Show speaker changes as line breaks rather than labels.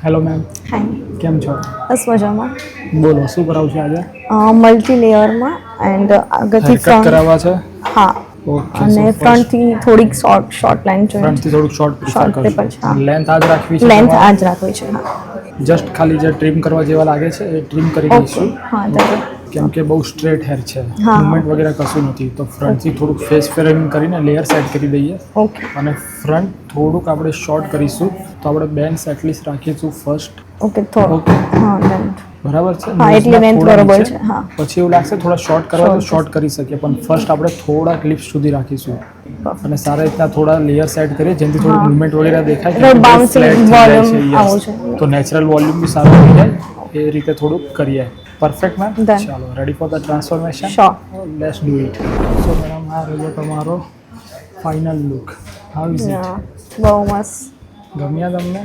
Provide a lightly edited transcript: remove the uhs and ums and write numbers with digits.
Hello ma'am,
હાય,
કેમ છો?
બસ મજામાં.
બોલો શું કરાવું છે આજે?
મલ્ટી લેયરમાં એન્ડ આગળથી
હેરકટ
ફ્રન્ટ,
કરાવવા છે?
હા,
ઓકે,
અને
સો ફર્સ્ટ
ફ્રન્ટથી થોડીક શોર્ટ લાઈન જોઈએ
ફ્રન્ટથી થોડુંક શોર્ટ પ્રિફર
શોર્ટ
કરશો.
પેપર છે. હા,
લેન્થ આજ રાખવી છે
લેન્થ
તમારે?
આ જ રાખવી છે. હા,
જસ્ટ ખાલી જે ટ્રીમ કરવા જેવા લાગે છે એ ટ્રીમ કરી
ઓકે.
દઈશું.
હા,
ઓકે,
ચાલો.
કેમ કે બહુ સ્ટ્રેટ હેર છે,
હા,
મુવમેન્ટ
હા,
વગેરે કશું નથી, તો ફ્રન્ટથી
ઓકે.
થોડુંક ફેસ ફ્રેમિંગ કરીને લેયર સેટ કરી દઈએ.
ઓકે,
અને ફ્રન્ટ થોડુંક આપણે શોર્ટ કરીશું, તો આપણે બેન્ડ્સ એટલીસ્ટ રાખીશું ફર્સ્ટ.
ઓકે, થોડો.
ઓકે,
હા, લેન્થ.
બરાબર છે.
હા, એટલી
નોઝના
લેન્થ
થોડા
બરોબર
નીચે,
છે. હા,
પછી એવું લાગશે થોડા શોર્ટ કરવા તો શોર્ટ કરી શકીએ, પણ ફર્સ્ટ આપણે થોડા ક્લિપ્સ સુધી રાખીશું અને
પરફેક્ટ.
સારા રીતના થોડા લેયર સેટ કરીએ જેથી થોડુંક
હા,
મુવમેન્ટ વગેરે દેખાય, કેમ
એટલે
કે બહુ
બાઉન્સિંગ
ફ્લેટ થઈ જાય છે.
વોલ્યુમ
યસ,
આવું છે.
તો નેચરલ વોલ્યુમ બી સારું થઈ જાય એ રીતે થોડુંક કરીએ. Perfect ma'am,
done.
ચાલો ready for the transformation.
Sure.
Let's do it. So madam, આ રહ્યો તમારો final look. How is it?
બહુ મસ્ત.
ગમ્યા તમને?